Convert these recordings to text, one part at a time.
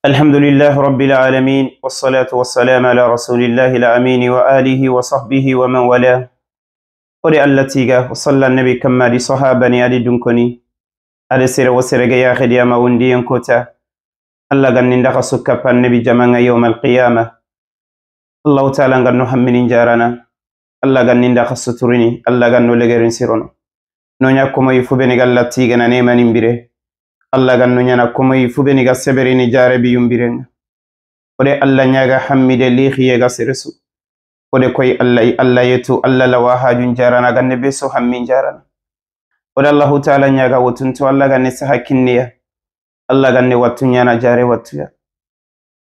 الحمد لله رب العالمين والصلاة والسلام على رسول الله الأمين وآله وصحبه ومن والاه ودي التيغا وصلى النبي كما دي صحابة نيادي دنكني على سير وسير يا خديا ما وندي ينكوتا الله غن ندخ سكا النبي جمعنا يوم القيامة الله تعالى غن نحمل جارنا الله غن ندخ سترني الله غن نلغرين سيرون نونيا كما يفبني غالتيغا نيما نمبره Allah ganno nyana kuma yifube ni ga sebere ni jare bi yumbiren ode Allah nyaga hammide li khiye ga seresu ode koy Allah yetu Allah la wahajun jarana ganne be so hammin jarana ode Allah ta'ala nyaga wotunto Allah ganne sahakinniya Allah ganne wattu nyana jare wattuya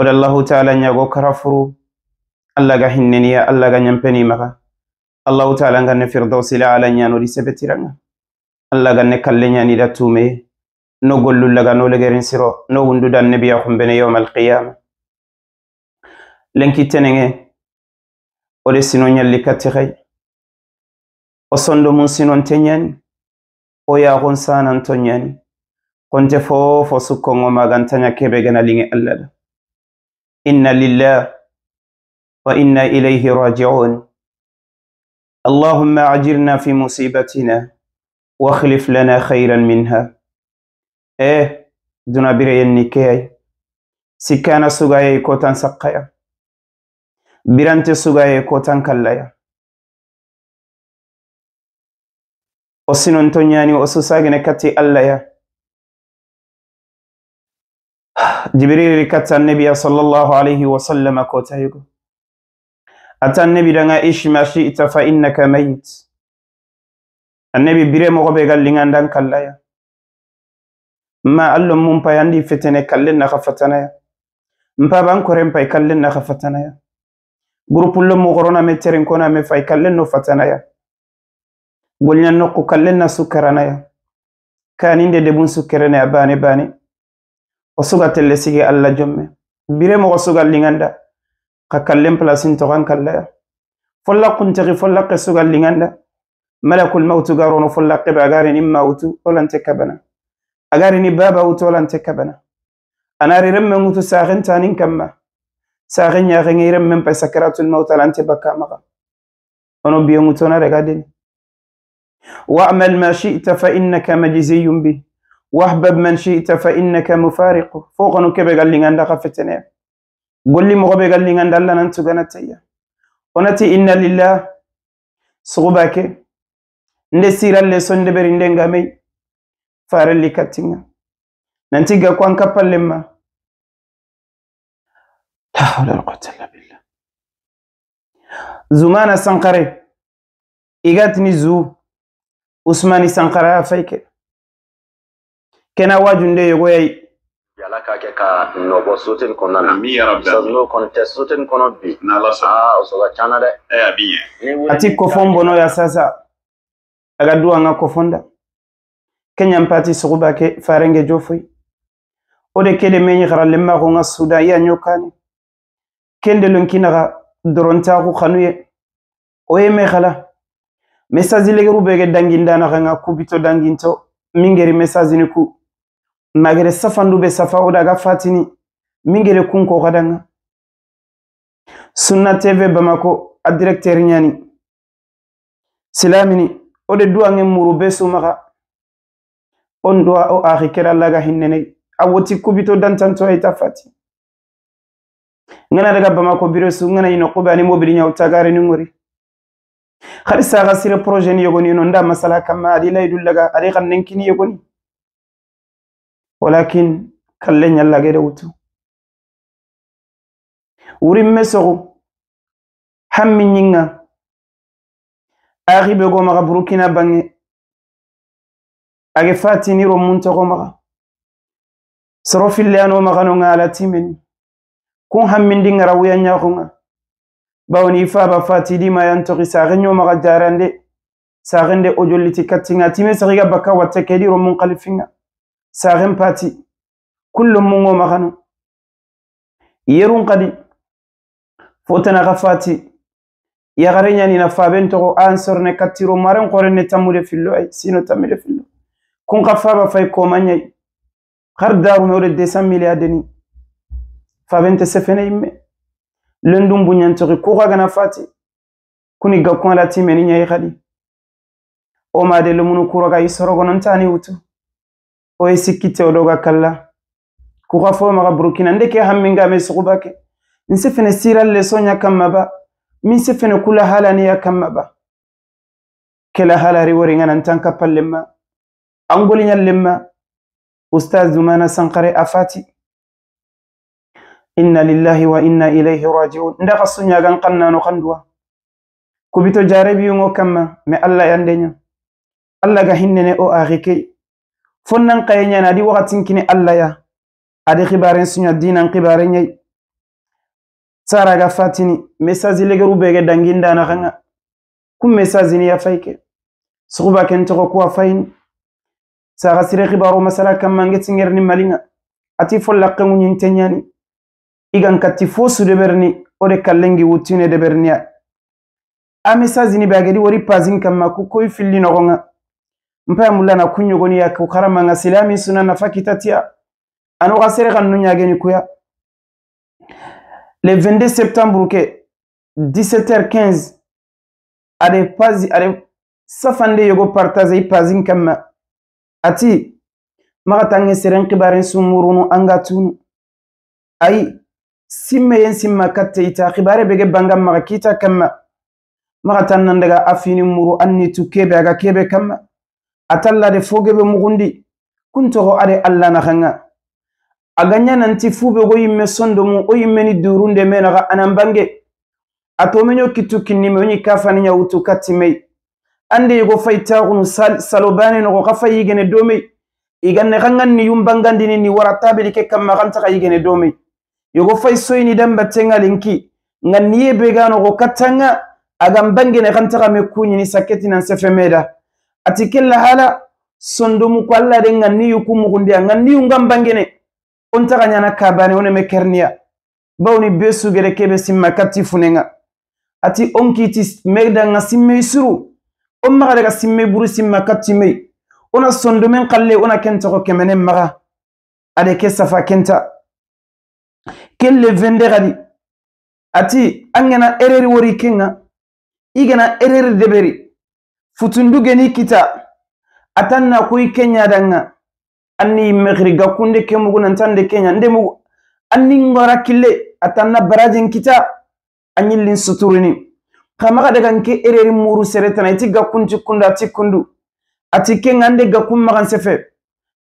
ode Allah ta'ala nyago karafuru Allah ga hinneniya Allah ga nyampeni maka Allah ta'ala ganne firdausi la ala nyano di sebetiranga Allah ganne kalle nyani da tume no gollu laga no legerin siro no wundu dan nabiya khumbene yawm alqiyama lenki tenenge ode sino nyalli katti khay o sondo mun sinon tenyani o ya gon sanan tonyani konte fo sukko ngoma gantanya kebe gana linge Allah inna lillahi wa inna ilayhi raji'un اللهم أجرنا في مصيبتنا واخلف لنا خيرا منها duna bire yenni kay sikana sugaye ko tan saqqaya birante sugaye ko tan kallaya o sinon to nyani o susagene katti Allah ya jibril katta nabiy sallallahu alayhi wa sallam ko tayigo atan nabi danga ishma shi'ta fa innaka mayit annabi bire mo be gallinga ndan kallaya ma allon mun payandi fetene kallen na khafatana ya mpa ban korem pay kallen na khafatana ya groupe lo mo corona me teren kona me fay kallen no fatana ya golnya no ko kallen na sukarana ya kaninde de bun sukarana ya bane o suga telle sige alla jomme bire mo suga linganda ka kallen place to kan kalla ya folla kuntari folla ke suga linganda malakul maut garono folla ke bagare nimma utu olante kabana agari ni baba utolan tekabana anari remme mutu sagen tanin kamma sagen ya ngi remme pa sakaratul maut alante bakama ono biyo mutona regadin wa'mal ma shi'ta fa innaka majziyun bi wahbab man shi'ta fa innaka mufariq foqanu kebe gallinganda qafatene golli mo be gallinganda Allah nan tugana tayya onati inna lillahi sugubake ndesiral le sonde berinde ngamay farelli katinga nanti ga kwan kapallema la hawla wala quwwata illa billah zumana sankare igatni zu usmani sankara fayke kena wajunde yogo yai yala ka ke ka no bo soten kono na mi ya rabbi so no kono te soten kono bi na la so so ga chana de abiye ati ko fombono ya sasa aga duwa nga ko fonda kenya mpati suguba ke farenge jofui ode kede menyi kharalle ma ko nga suda ya nyokani kende lonkina ga doronta ko khanuye oye me khala message legeru bege dangindana nga kubito danginto mingeri message ni ku magere safandu be safa oda ga fatini mingere kunko kadanga sunna tv bamako a directeur nyani silamini ode duwa ngemuru be sumaka on doa o akhi kera laga hinnene awoti kubito dantanto ay tafati ngana daga bamako biresu ngana ino qubani mobili nyaw tagare ni ngori khalisa gasire projet ni yogoni no nda masala kama adi laydul laga adi khannen kini yogoni walakin kallen yalla gede wutu wuri mesogo hammi nyinga akhi be go maga burkina bangi age fatini ro munto ko maga soro fillano magano ngala timeni kun hammindi ngara wuya nyaxunga bawni fa ba fatidi ma yanto qisagenyo maga jarande sagende o jolliti katinga time sagiga baka watte kedi ro mun qalifinga sagen pati kullu mungo magano yerun qadi fotana gafati ya garenya ni na fabento ko ansorne katiro maren qorene tamude fillo ay sino tamude fillo kun qafaba fay ko manyay khar daru mewle 200 milliards deni fabente sefene imme lendum bunyantori ko gana fati kuni gakon la timeni nyai khadi o ma de lumunu kuro ga isoro gonontani wutu o esikite odoga kalla ku gafo ma Burkina ndeke hamminga me sugubake nsefene siral le sonya kamaba min sefene kula halani ya kamaba kela halari wori ngana tanka pallema angoli nyallema ustaz Zumana Sankare afati inna lillahi wa inna ilayhi raji'un ndaka sunya gan qanna no khandwa kubito jarabi ngo kamma me Allah yandenya Allah ga hinnene o akhike fonnan qaynya na di waqatin kini Allah ya adi khibaren sunya dinan khibaren nyai sara ga fatini message legeru bege danginda na khanga kum message ni ya fayke suba ken to ko fayin sara sire khibaro masala kam manget ngerni malinga ati folla qangu nyin tenyani igan katti fosu de berni o de kallengi wutine de berniya a message ni bagedi wori pazin kam ko koy filli no gonga mpa mulana kunyo goni ya ko karama nga silami sunana fakitatia ano gasere kan nunya geni kuya le 22 septembre ke 17h15 ade safande yogo partager pazin kam ati magatange seren kibaren sumurunu angatunu ay simme yen simma katte ita khibare bege bangam maga kita kamma magatan nan daga afini muru anni tu kebe aga kebe kamma atalla de fogebe mugundi kunto ho ade alla na khanga aganya nanti fube go yimme sondo mu o yimme ni durunde menaga anambange ato menyo kitu kinni menyi kafani nya utu katimei ande go fayta unu salobane no go fayi gene domi iganne khangan ni yumbangandi ni waratabe ke kamma kan ta yigene domi yogo fay soyni damba tenga linki nganiye begano go katanga agam bangene kantaka me kunyi ni saketi nan sefemeda atikella hala sondomu ko alla de ngani yukumu gundia ngani yungam bangene on taka nyana kabane one me kernia bawni besu gere kebe simma katti funenga ati onkiti megda ngasimme suru on maga daga simme buru simma katti me ona sondomen qalle ona kenta ko kemene maga ade ke safa kenta kelle vende gadi ati angena ereri wori kenga igana ereri deberi futundu geni kita atanna kuy kenya danga anni megri gakunde kemugo nantande kenya ndemu anni ngora kille atanna barajin kita anyillin suturini kama daga nke ereri muru seretana iti gakunti kunda tikundu ati kenga ande gakum magan sefe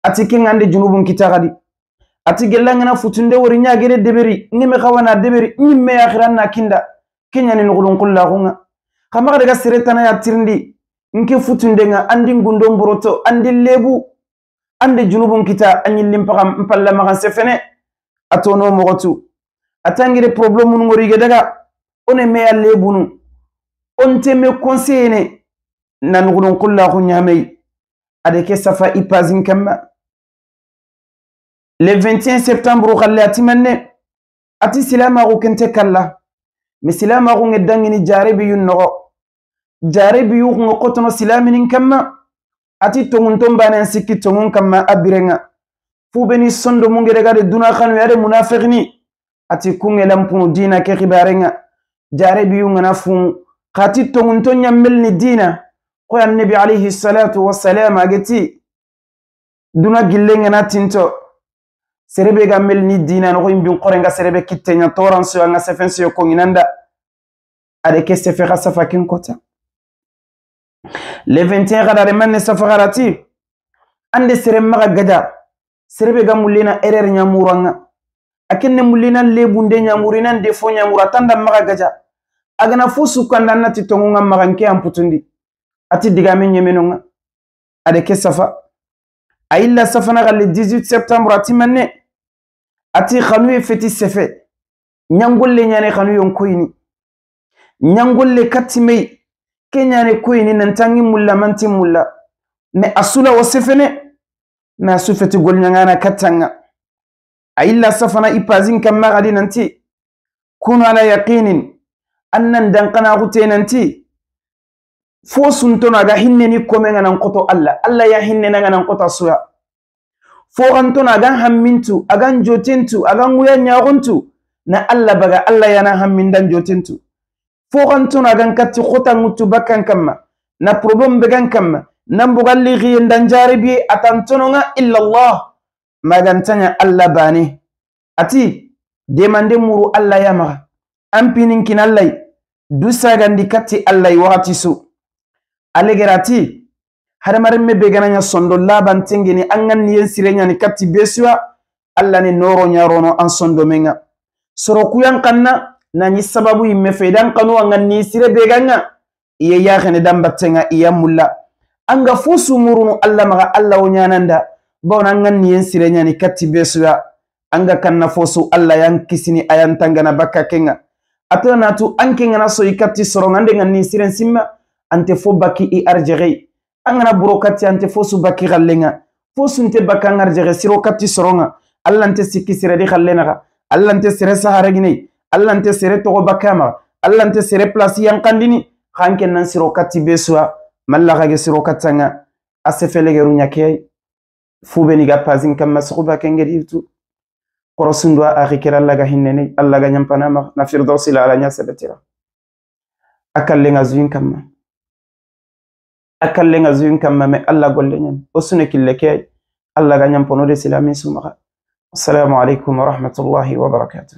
ati kenga ande junubun kita gadi ati gelangana futunde wori nyagere deberi ngime khawana deberi nyimme akhiranna kinda kenya ni ngulun kullagunga kama daga seretana ya tirndi nke futunde nga andi ngundo mboroto andi lebu andi junubun kita anyillim pagam mpalla magan sefene atono mogotu atangire problème ngori ge daga one me ya lebunu onte me conseiller nan ngulun kullagun nyamei adeke safa ipazin kama le 21 septembre khallati manne ati silama ko kente kala mi silama ko ngedangini jaribi yunno jaribi yu ko qotono silaminin kama ati tongun tombana sikki tongun kama abirenga fubeni sondo mungere gade duna khanu yade munafiqni ati kungelam punu dina ke khibarenga jaribi yu ngana fun khati tongun to nyammelni dina ko annabi alayhi salatu wassalam ageti duna gillenga na tinto serebe gamel ni dina no yimbi qorenga serebe kitenya toranso nga sefenso ko nginanda ade ke sefe khasafa kin kota le 21 gadare manne safarati ande sere maga gada serebe gamulina erer nyamuranga akenne mulina lebunde nyamurina defo nyamura tanda maga gaja agana fusu kanda nati tongunga maga nke amputundi ati digame nyemenonga ade ke safa ayilla safana le 18 septembre ati manne ati khanu feti sefe nyangolle nyane khanu yonkoyini nyangolle katimei kenyane koyini nantangi mulla manti mulla me asula wasefene me asufeti gol nyangana katanga ayilla safana ipazin kamma gadi nanti kunu ala yaqinin annan dankana gute nanti fosun tona ga hinneni komen nan qoto alla ya hinnena nan qota suya fo antona gan hammintu agan jotintu agan wuya nyagontu na Allah baga Allah yana hammindan jotentu fogantuna gan katti khota ngutu bakkan kamma na problem began kamma nan bugalli ghiyendan jaribi atantononga illa Allah magantanya Allah bane ati demande muru Allah yamaga ampinin kinallai dusagandi katti Allah wakati su alegerati hadamaren begananya sondo laban tengeni angan niyen sirenya ni katti besua Allah ni noro nyarono an sondo menga soro kuyan kanna nani sababu imme fedan kanu angan ni sire beganga iye yakhene dambatenga iya mulla anga fusu murunu Allah maga Allah wonyananda bon angan niyen sirenya ni katti besua anga kanna fosu Allah yang kisini ayan tangana bakka kenga atana tu anke ngana so ikatti soro ngande ngani siren simma ante fo baki i arjere angana burokati ante fosu baki gallenga fosu nte baka ngarjere siro katti soronga Allah nte sikki sire di gallenga Allah nte sire sahara gine Allah nte sire togo bakama Allah nte sire place yankandini khanken nan siro katti beswa malla gage siro katanga asefele gerunya kay fubeni ga pazin kam masuba kengedi tu korosundwa akhikira Allah ga hinnene Allah ga nyampana na firdausi la ala nya sabatira akallenga zuin kamma akallenga zuin kamma me Allah gollenyen osune killeke Allah ga nyampono de silami sumaka assalamu alaikum wa rahmatullahi wa barakatuh